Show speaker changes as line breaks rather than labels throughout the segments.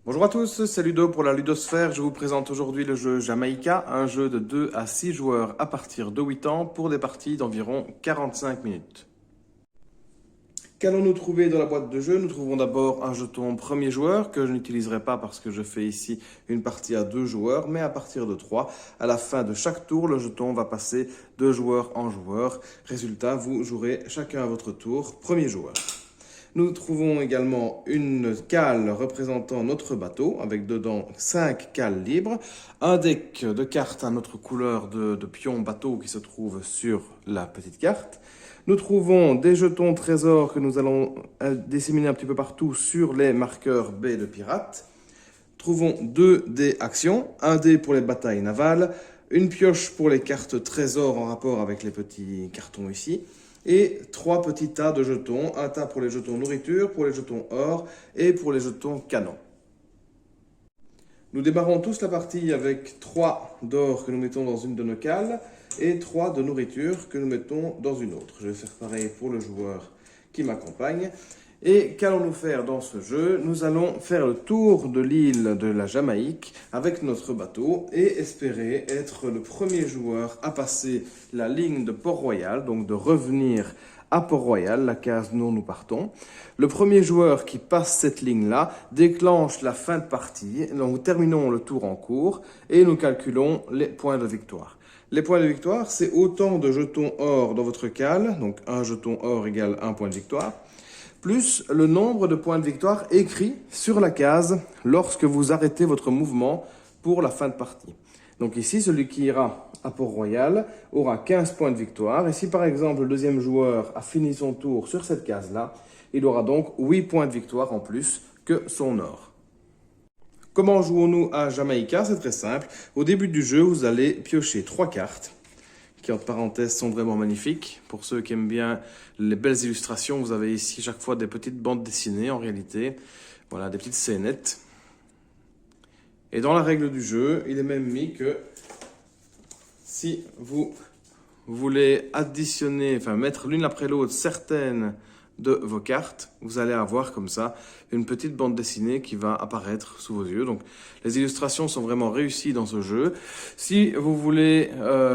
Bonjour à tous, c'est Ludo pour la Ludosphère. Je vous présente aujourd'hui le jeu Jamaïca, un jeu de 2 à 6 joueurs à partir de 8 ans pour des parties d'environ 45 minutes. Qu'allons-nous trouver dans la boîte de jeu? Nous trouvons d'abord un jeton premier joueur que je n'utiliserai pas parce que je fais ici une partie à 2 joueurs, mais à partir de 3. À la fin de chaque tour, le jeton va passer de joueur en joueur. Résultat, vous jouerez chacun à votre tour, premier joueur. Nous trouvons également une cale représentant notre bateau, avec dedans 5 cales libres, un deck de cartes à notre couleur de pion bateau qui se trouve sur la petite carte. Nous trouvons des jetons trésors que nous allons disséminer un petit peu partout sur les marqueurs B de pirates. Trouvons 2 dés actions, un dé pour les batailles navales, une pioche pour les cartes trésors en rapport avec les petits cartons ici, et 3 petits tas de jetons, un tas pour les jetons nourriture, pour les jetons or et pour les jetons canon. Nous démarrons tous la partie avec 3 d'or que nous mettons dans une de nos cales et 3 de nourriture que nous mettons dans une autre. Je vais faire pareil pour le joueur qui m'accompagne. Et qu'allons-nous faire dans ce jeu? Nous allons faire le tour de l'île de la Jamaïque avec notre bateau et espérer être le premier joueur à passer la ligne de Port-Royal, donc de revenir à Port-Royal, la case dont nous partons. Le premier joueur qui passe cette ligne-là déclenche la fin de partie. Donc nous terminons le tour en cours et nous calculons les points de victoire. Les points de victoire, c'est autant de jetons or dans votre cale, donc un jeton or égale 1 point de victoire, plus le nombre de points de victoire écrits sur la case lorsque vous arrêtez votre mouvement pour la fin de partie. Donc ici, celui qui ira à Port-Royal aura 15 points de victoire. Et si par exemple le deuxième joueur a fini son tour sur cette case-là, il aura donc 8 points de victoire en plus que son or. Comment jouons-nous à Jamaïca? C'est très simple. Au début du jeu, vous allez piocher 3 cartes qui, entre parenthèses, sont vraiment magnifiques. Pour ceux qui aiment bien les belles illustrations, vous avez ici chaque fois des petites bandes dessinées en réalité. Voilà, des petites scénettes. Et dans la règle du jeu, il est même mis que si vous voulez additionner, enfin mettre l'une après l'autre certaines de vos cartes, vous allez avoir comme ça une petite bande dessinée qui va apparaître sous vos yeux. Donc les illustrations sont vraiment réussies dans ce jeu. Si vous voulez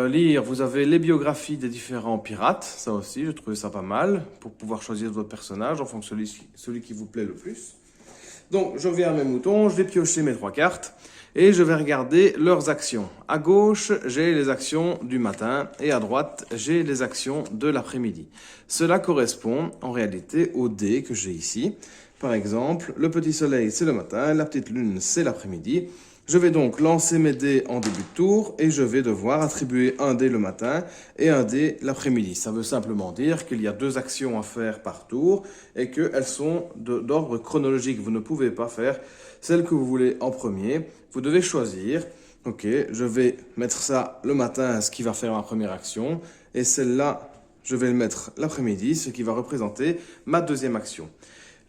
lire, vous avez les biographies des différents pirates, ça aussi, je trouvais ça pas mal, pour pouvoir choisir votre personnage en fonction de celui qui vous plaît le plus. Donc je reviens à mes moutons, je vais piocher mes 3 cartes et je vais regarder leurs actions. À gauche, j'ai les actions du matin et à droite, j'ai les actions de l'après-midi. Cela correspond en réalité aux dés que j'ai ici. Par exemple, le petit soleil, c'est le matin, la petite lune, c'est l'après-midi. Je vais donc lancer mes dés en début de tour et je vais devoir attribuer un dé le matin et un dé l'après-midi. Ça veut simplement dire qu'il y a 2 actions à faire par tour et qu'elles sont d'ordre chronologique. Vous ne pouvez pas faire celle que vous voulez en premier. Vous devez choisir. Ok, je vais mettre ça le matin, ce qui va faire ma première action. Et celle-là, je vais le mettre l'après-midi, ce qui va représenter ma deuxième action.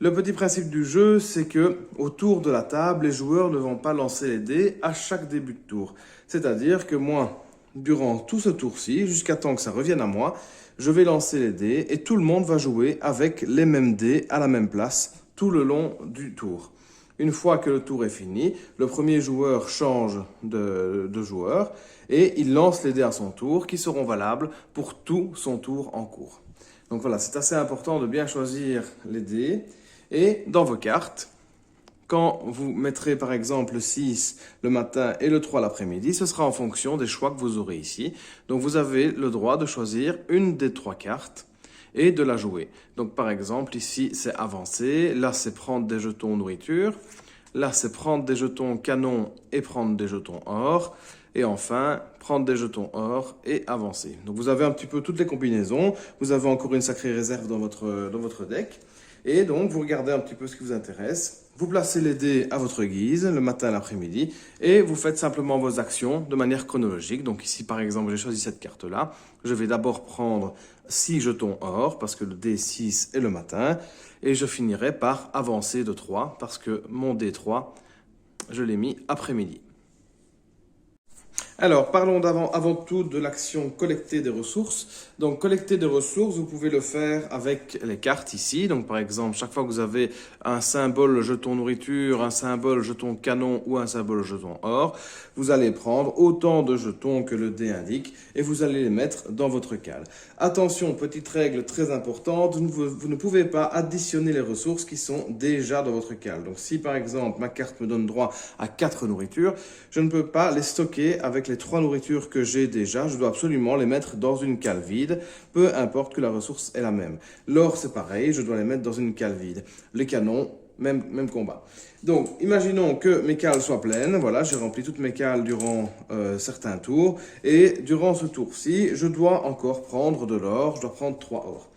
Le petit principe du jeu, c'est que autour de la table, les joueurs ne vont pas lancer les dés à chaque début de tour. C'est-à-dire que moi, durant tout ce tour-ci, jusqu'à temps que ça revienne à moi, je vais lancer les dés et tout le monde va jouer avec les mêmes dés à la même place tout le long du tour. Une fois que le tour est fini, le premier joueur change de joueur et il lance les dés à son tour qui seront valables pour tout son tour en cours. Donc voilà, c'est assez important de bien choisir les dés. Et dans vos cartes, quand vous mettrez par exemple le 6 le matin et le 3 l'après-midi, ce sera en fonction des choix que vous aurez ici. Donc vous avez le droit de choisir une des 3 cartes et de la jouer. Donc par exemple ici c'est avancer, là c'est prendre des jetons nourriture, là c'est prendre des jetons canon et prendre des jetons or, et enfin prendre des jetons or et avancer. Donc vous avez un petit peu toutes les combinaisons, vous avez encore une sacrée réserve dans votre deck. Et donc, vous regardez un petit peu ce qui vous intéresse. Vous placez les dés à votre guise, le matin, l'après-midi, et vous faites simplement vos actions de manière chronologique. Donc ici, par exemple, j'ai choisi cette carte-là. Je vais d'abord prendre 6 jetons or, parce que le D6 est le matin, et je finirai par avancer de 3, parce que mon D3, je l'ai mis après-midi. Alors, parlons avant tout de l'action collecter des ressources. Donc, collecter des ressources, vous pouvez le faire avec les cartes ici. Donc, par exemple, chaque fois que vous avez un symbole jeton nourriture, un symbole jeton canon ou un symbole jeton or, vous allez prendre autant de jetons que le dé indique et vous allez les mettre dans votre cale. Attention, petite règle très importante, vous ne pouvez pas additionner les ressources qui sont déjà dans votre cale. Donc, si par exemple, ma carte me donne droit à 4 nourritures, je ne peux pas les stocker avec les 3 nourritures que j'ai déjà, je dois absolument les mettre dans une cale vide, peu importe que la ressource est la même. L'or, c'est pareil, je dois les mettre dans une cale vide. Les canons, même combat. Donc, imaginons que mes cales soient pleines. Voilà, j'ai rempli toutes mes cales durant certains tours. Et durant ce tour-ci, je dois encore prendre de l'or. Je dois prendre 3 or.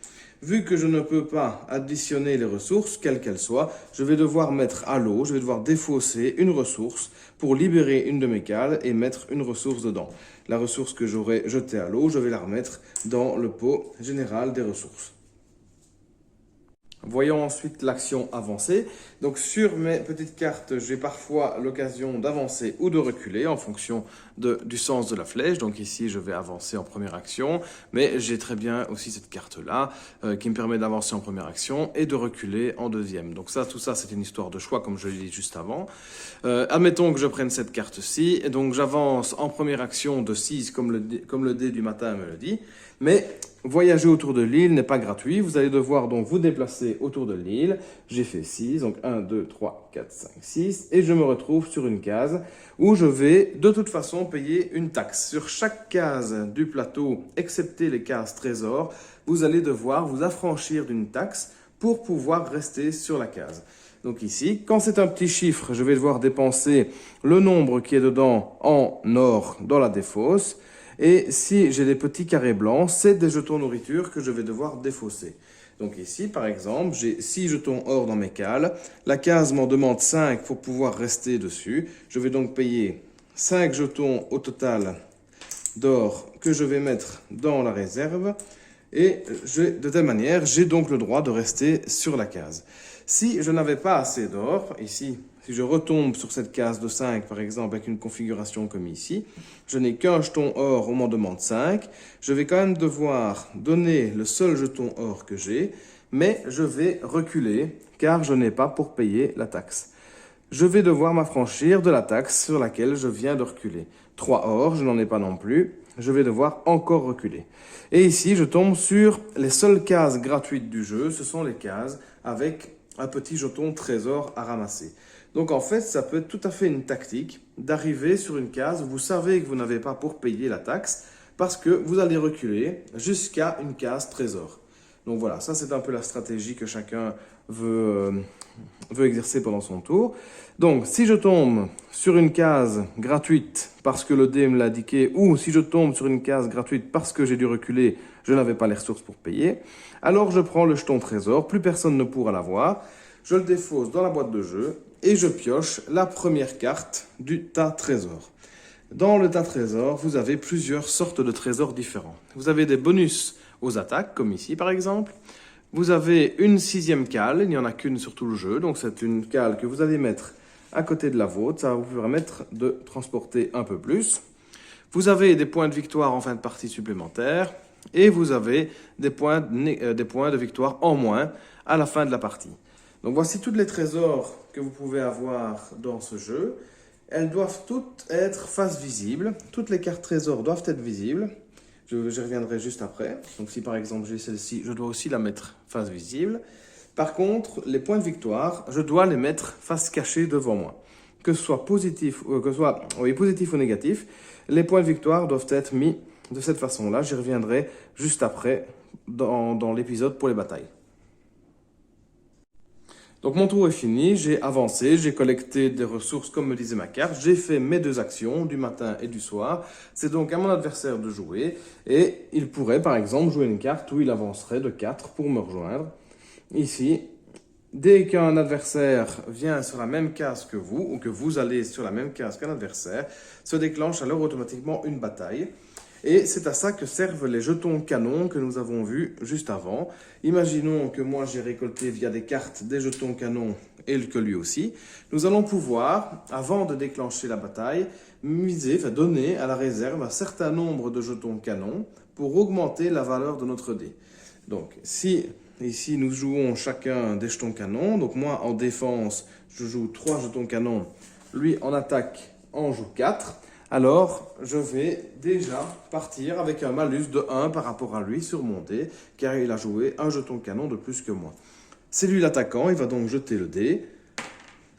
Vu que je ne peux pas additionner les ressources, quelles qu'elles soient, je vais devoir mettre à l'eau, je vais devoir défausser une ressource pour libérer une de mes cales et mettre une ressource dedans. La ressource que j'aurais jetée à l'eau, je vais la remettre dans le pot général des ressources. Voyons ensuite l'action avancée. Donc sur mes petites cartes, j'ai parfois l'occasion d'avancer ou de reculer en fonction du sens de la flèche. Donc ici, je vais avancer en première action, mais j'ai très bien aussi cette carte-là qui me permet d'avancer en première action et de reculer en deuxième. Donc ça, tout ça, c'est une histoire de choix, comme je l'ai dit juste avant. Admettons que je prenne cette carte-ci, et donc j'avance en première action de 6, comme le dé du matin me le dit, mais voyager autour de l'île n'est pas gratuit. Vous allez devoir donc vous déplacer autour de l'île. J'ai fait 6, donc 1, 2, 3, 4, 5, 6. Et je me retrouve sur une case où je vais de toute façon payer une taxe. Sur chaque case du plateau, excepté les cases trésors, vous allez devoir vous affranchir d'une taxe pour pouvoir rester sur la case. Donc ici, quand c'est un petit chiffre, je vais devoir dépenser le nombre qui est dedans en or dans la défausse. Et si j'ai des petits carrés blancs, c'est des jetons nourriture que je vais devoir défausser. Donc ici, par exemple, j'ai 6 jetons or dans mes cales. La case m'en demande 5 pour pouvoir rester dessus. Je vais donc payer 5 jetons au total d'or que je vais mettre dans la réserve. Et de telle manière, j'ai donc le droit de rester sur la case. Si je n'avais pas assez d'or, ici, si je retombe sur cette case de 5, par exemple, avec une configuration comme ici, je n'ai qu'un jeton or, on m'en demande 5. Je vais quand même devoir donner le seul jeton or que j'ai, mais je vais reculer, car je n'ai pas pour payer la taxe. Je vais devoir m'affranchir de la taxe sur laquelle je viens de reculer. 3 or, je n'en ai pas non plus. Je vais devoir encore reculer. Et ici, je tombe sur les seules cases gratuites du jeu. Ce sont les cases avec un petit jeton trésor à ramasser. Donc en fait, ça peut être tout à fait une tactique d'arriver sur une case où vous savez que vous n'avez pas pour payer la taxe parce que vous allez reculer jusqu'à une case trésor. Donc voilà, ça c'est un peu la stratégie que chacun veut exercer pendant son tour. Donc si je tombe sur une case gratuite parce que le dé me l'a indiqué, ou si je tombe sur une case gratuite parce que j'ai dû reculer, je n'avais pas les ressources pour payer, alors je prends le jeton trésor, plus personne ne pourra l'avoir, je le défausse dans la boîte de jeu et je pioche la première carte du tas trésor. Dans le tas trésor, vous avez plusieurs sortes de trésors différents. Vous avez des bonus aux attaques, comme ici par exemple. Vous avez une 6e cale, il n'y en a qu'une sur tout le jeu, donc c'est une cale que vous allez mettre à côté de la vôtre, ça va vous permettre de transporter un peu plus. Vous avez des points de victoire en fin de partie supplémentaires, et vous avez des points de victoire en moins à la fin de la partie. Donc voici tous les trésors que vous pouvez avoir dans ce jeu. Elles doivent toutes être face visible, toutes les cartes trésors doivent être visibles. J'y reviendrai juste après. Donc si par exemple j'ai celle-ci, je dois aussi la mettre face visible. Par contre, les points de victoire, je dois les mettre face cachée devant moi. Que ce soit positif, positif ou négatif, les points de victoire doivent être mis de cette façon-là. J'y reviendrai juste après dans l'épisode pour les batailles. Donc mon tour est fini, j'ai avancé, j'ai collecté des ressources comme me disait ma carte, j'ai fait mes 2 actions du matin et du soir. C'est donc à mon adversaire de jouer et il pourrait par exemple jouer une carte où il avancerait de 4 pour me rejoindre. Ici, dès qu'un adversaire vient sur la même case que vous ou que vous allez sur la même case qu'un adversaire, se déclenche alors automatiquement une bataille. Et c'est à ça que servent les jetons canons que nous avons vus juste avant. Imaginons que moi j'ai récolté via des cartes des jetons canons et que lui aussi. Nous allons pouvoir, avant de déclencher la bataille, donner à la réserve un certain nombre de jetons canons pour augmenter la valeur de notre dé. Donc si ici nous jouons chacun des jetons canons, donc moi en défense je joue 3 jetons canons, lui en attaque en joue 4, alors je vais déjà partir avec un malus de 1 par rapport à lui sur mon dé, car il a joué un jeton canon de plus que moi. C'est lui l'attaquant, il va donc jeter le dé.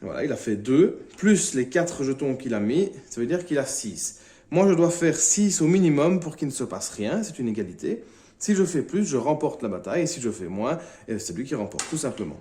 Voilà, il a fait 2, plus les 4 jetons qu'il a mis, ça veut dire qu'il a 6. Moi, je dois faire 6 au minimum pour qu'il ne se passe rien, c'est une égalité. Si je fais plus, je remporte la bataille, et si je fais moins, c'est lui qui remporte, tout simplement.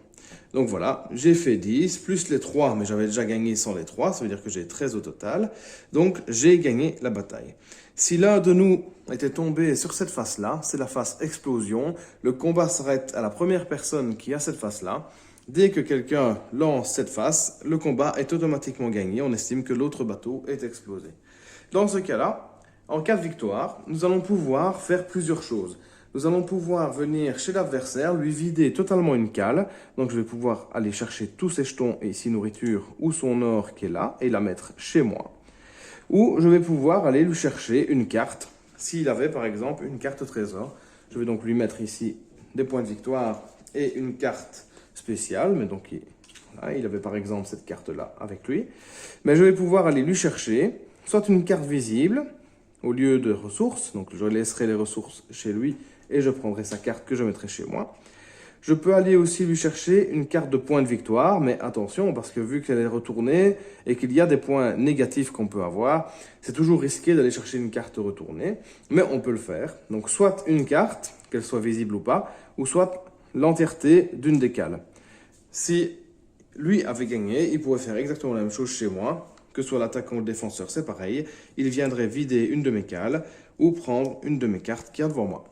Donc voilà, j'ai fait 10, plus les 3, mais j'avais déjà gagné sans les 3, ça veut dire que j'ai 13 au total. Donc j'ai gagné la bataille. Si l'un de nous était tombé sur cette face-là, c'est la face explosion, le combat s'arrête à la première personne qui a cette face-là. Dès que quelqu'un lance cette face, le combat est automatiquement gagné, on estime que l'autre bateau est explosé. Dans ce cas-là, en cas de victoire, nous allons pouvoir faire plusieurs choses. Nous allons pouvoir venir chez l'adversaire, lui vider totalement une cale. Donc je vais pouvoir aller chercher tous ses jetons et ici nourriture ou son or qui est là et la mettre chez moi. Ou je vais pouvoir aller lui chercher une carte. S'il avait par exemple une carte trésor, je vais donc lui mettre ici des points de victoire et une carte spéciale. Mais donc voilà, il avait par exemple cette carte-là avec lui. Mais je vais pouvoir aller lui chercher soit une carte visible au lieu de ressources. Donc je laisserai les ressources chez lui et je prendrai sa carte que je mettrai chez moi. Je peux aller aussi lui chercher une carte de points de victoire, mais attention, parce que vu qu'elle est retournée et qu'il y a des points négatifs qu'on peut avoir, c'est toujours risqué d'aller chercher une carte retournée, mais on peut le faire. Donc soit une carte, qu'elle soit visible ou pas, ou soit l'entièreté d'une des cales. Si lui avait gagné, il pourrait faire exactement la même chose chez moi, que ce soit l'attaquant ou le défenseur, c'est pareil. Il viendrait vider une de mes cales ou prendre une de mes cartes qui est devant moi.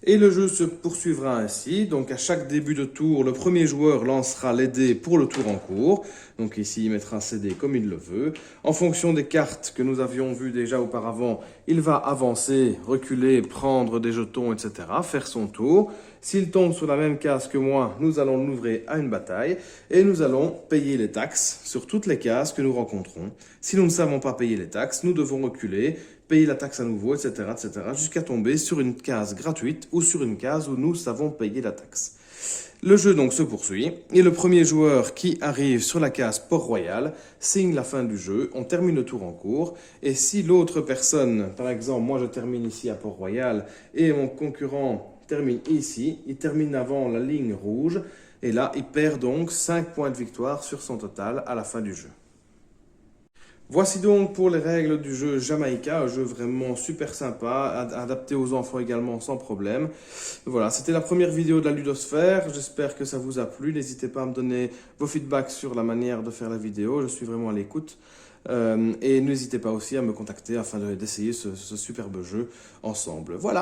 Et le jeu se poursuivra ainsi. Donc à chaque début de tour, le premier joueur lancera les dés pour le tour en cours. Donc ici, il mettra ses dés comme il le veut. En fonction des cartes que nous avions vues déjà auparavant, il va avancer, reculer, prendre des jetons, etc. Faire son tour. S'il tombe sur la même case que moi, nous allons l'ouvrir à une bataille. Et nous allons payer les taxes sur toutes les cases que nous rencontrons. Si nous ne savons pas payer les taxes, nous devons reculer, payer la taxe à nouveau, etc., jusqu'à tomber sur une case gratuite ou sur une case où nous savons payer la taxe. Le jeu donc se poursuit et le premier joueur qui arrive sur la case Port-Royal signe la fin du jeu, on termine le tour en cours et si l'autre personne, par exemple moi je termine ici à Port-Royal et mon concurrent termine ici, il termine avant la ligne rouge et là il perd donc 5 points de victoire sur son total à la fin du jeu. Voici donc pour les règles du jeu Jamaïca, un jeu vraiment super sympa, adapté aux enfants également sans problème. Voilà, c'était la première vidéo de la Ludosphère, j'espère que ça vous a plu. N'hésitez pas à me donner vos feedbacks sur la manière de faire la vidéo, je suis vraiment à l'écoute. Et n'hésitez pas aussi à me contacter afin d'essayer ce superbe jeu ensemble. Voilà.